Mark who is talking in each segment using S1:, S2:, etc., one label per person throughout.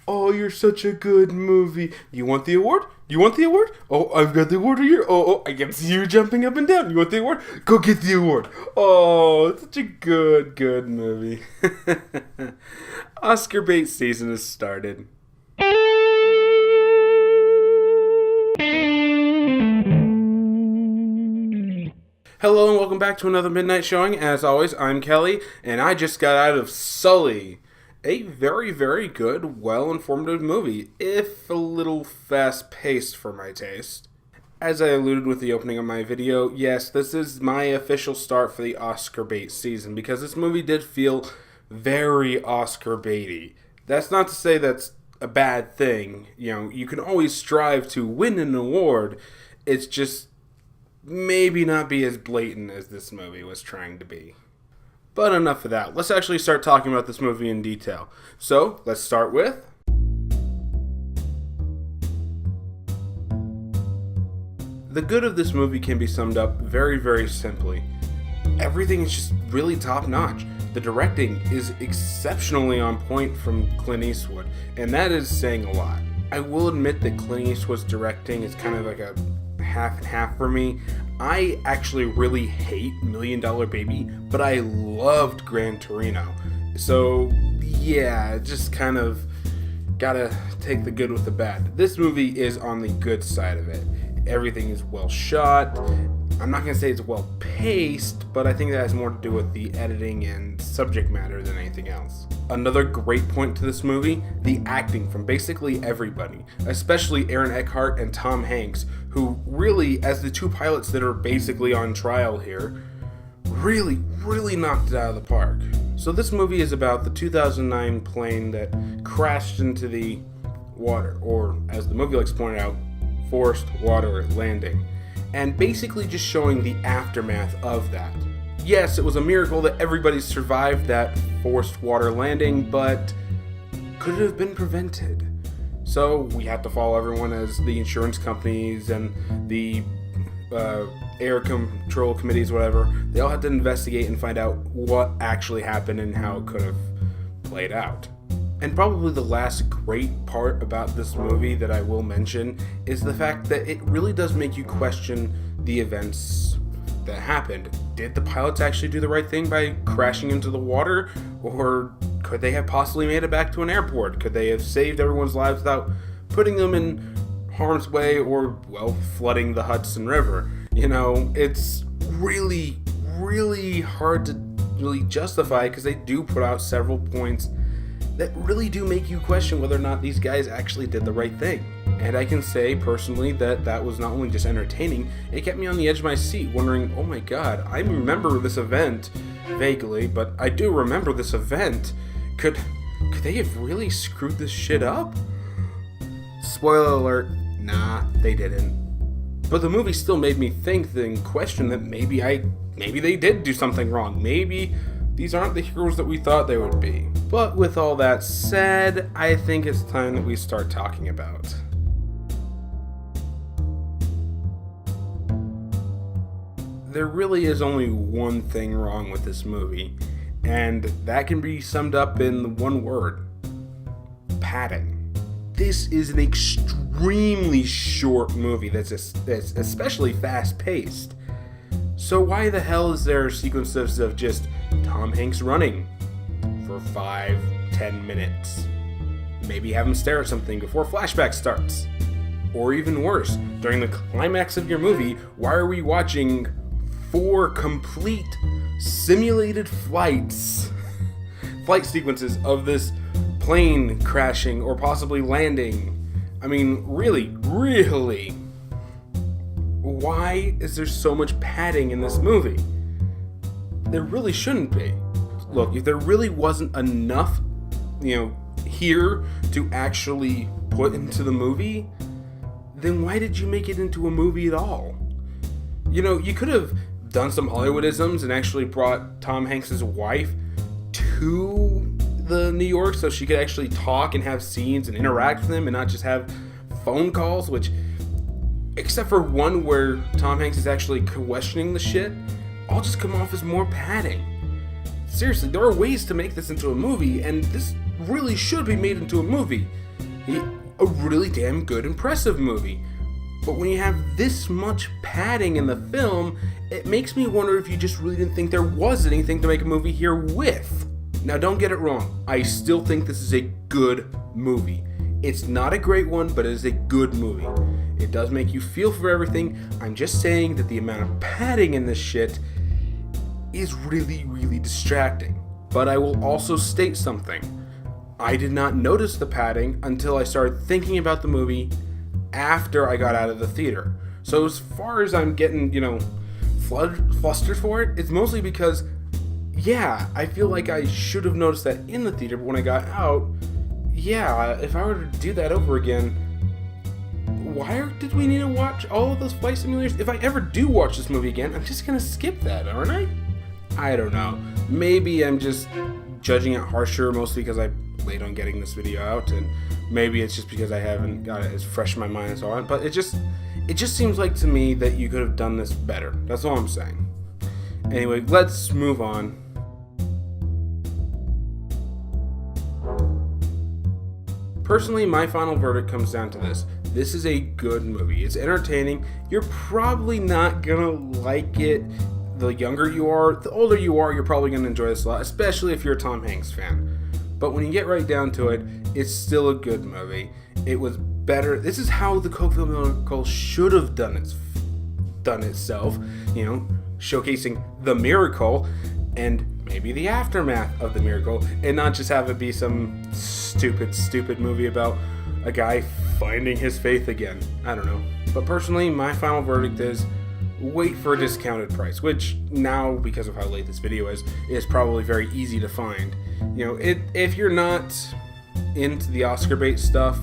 S1: Oh, you're such a good movie. You want the award? You want the award? Oh, I've got the award here. Oh, I can see you jumping up and down. You want the award? Go get the award. Oh, it's such a good movie. Oscar bait season has started. Hello and welcome back to another midnight showing. As always, I'm Kelly, and I just got out of Sully. A very good, well-informative movie, if a little fast-paced for my taste. As I alluded with the opening of my video, yes, this is my official start for the Oscar bait season, because this movie did feel very Oscar baity. That's not to say that's a bad thing. You know, you can always strive to win an award. It's just maybe not be as blatant as this movie was trying to be. But enough of that. Let's actually start talking about this movie in detail. So, let's start with the good of this movie can be summed up very simply. Everything is just really top notch. The directing is exceptionally on point from Clint Eastwood, and that is saying a lot. I will admit that Clint Eastwood's directing is kind of like a half and half for me. I actually really hate Million Dollar Baby, but I loved Gran Torino. So, yeah, just kind of gotta take the good with the bad. This movie is on the good side of it. Everything is well shot. I'm not gonna say it's well paced, but I think that has more to do with the editing and subject matter than anything else. Another great point to this movie, the acting from basically everybody, especially Aaron Eckhart and Tom Hanks, who really, as the two pilots that are basically on trial here, really knocked it out of the park. So this movie is about the 2009 plane that crashed into the water, or as the movie likes to point out, forced water landing, and basically just showing the aftermath of that. Yes, it was a miracle that everybody survived that forced water landing, but could it have been prevented? So we had to follow everyone as the insurance companies and the air control committees, whatever. They all had to investigate and find out what actually happened and how it could have played out. And probably the last great part about this movie that I will mention is the fact that it really does make you question the events that happened. Did the pilots actually do the right thing by crashing into the water? Or could they have possibly made it back to an airport? Could they have saved everyone's lives without putting them in harm's way or, well, flooding the Hudson River? You know, it's really hard to really justify because they do put out several points that really do make you question whether or not these guys actually did the right thing. And I can say personally that was not only just entertaining, it kept me on the edge of my seat wondering, oh my god, I remember this event vaguely, but I do remember this event. Could they have really screwed this shit up? Spoiler alert, nah, they didn't. But the movie still made me think and question that maybe they did do something wrong. Maybe these aren't the heroes that we thought they would be. But with all that said, I think it's time that we start talking about there really is only one thing wrong with this movie, and that can be summed up in one word: padding. This is an extremely short movie that's especially fast-paced. So why the hell is there sequences of just Tom Hanks running for 5-10 minutes? Maybe have him stare at something before flashback starts. Or even worse, during the climax of your movie, why are we watching 4 complete simulated flight sequences of this plane crashing or possibly landing? I mean, really, why is there so much padding in this movie? There really shouldn't be. Look, if there really wasn't enough, here to actually put into the movie, then why did you make it into a movie at all? You could have done some Hollywoodisms and actually brought Tom Hanks' wife to the New York so she could actually talk and have scenes and interact with him and not just have phone calls, which, except for one where Tom Hanks is actually questioning the shit, all just come off as more padding. Seriously, there are ways to make this into a movie, and this really should be made into a movie. A really damn good, impressive movie. But when you have this much padding in the film, it makes me wonder if you just really didn't think there was anything to make a movie here with. Now, don't get it wrong. I still think this is a good movie. It's not a great one, but it is a good movie. It does make you feel for everything. I'm just saying that the amount of padding in this shit is really, really distracting. But I will also state something. I did not notice the padding until I started thinking about the movie after I got out of the theater. So as far as I'm getting, flustered for it, it's mostly because, yeah, I feel like I should have noticed that in the theater, but when I got out, yeah, if I were to do that over again, why did we need to watch all of those flight simulators? If I ever do watch this movie again, I'm just gonna skip that, aren't I? I don't know. Maybe I'm just judging it harsher, mostly because I'm late on getting this video out, and maybe it's just because I haven't got it as fresh in my mind as I want, but it just seems like to me that you could have done this better. That's all I'm saying. Anyway, let's move on. Personally, my final verdict comes down to this. This is a good movie. It's entertaining. You're probably not gonna like it the younger you are. The older you are, you're probably gonna enjoy this a lot, especially if you're a Tom Hanks fan. But when you get right down to it, it's still a good movie. It was better. This is how the Cokeville Miracle should have done itself, showcasing the miracle and maybe the aftermath of the miracle, and not just have it be some stupid movie about a guy finding his faith again. I don't know. But personally, my final verdict is wait for a discounted price, which now, because of how late this video is probably very easy to find. If you're not into the Oscar bait stuff,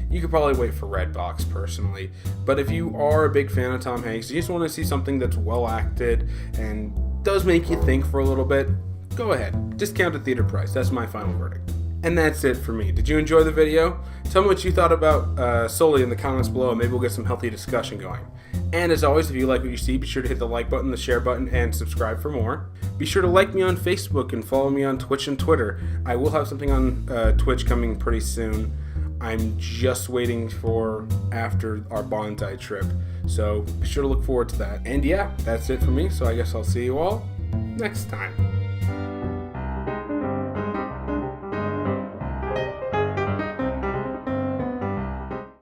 S1: you could probably wait for Redbox personally. But if you are a big fan of Tom Hanks, you just want to see something that's well acted and does make you think for a little bit, go ahead. Discounted theater price. That's my final verdict. And that's it for me. Did you enjoy the video? Tell me what you thought about Sully in the comments below, and maybe we'll get some healthy discussion going. And as always, if you like what you see, be sure to hit the like button, the share button, and subscribe for more. Be sure to like me on Facebook and follow me on Twitch and Twitter. I will have something on Twitch coming pretty soon. I'm just waiting for after our Bonsai trip. So be sure to look forward to that. And yeah, that's it for me. So I guess I'll see you all next time.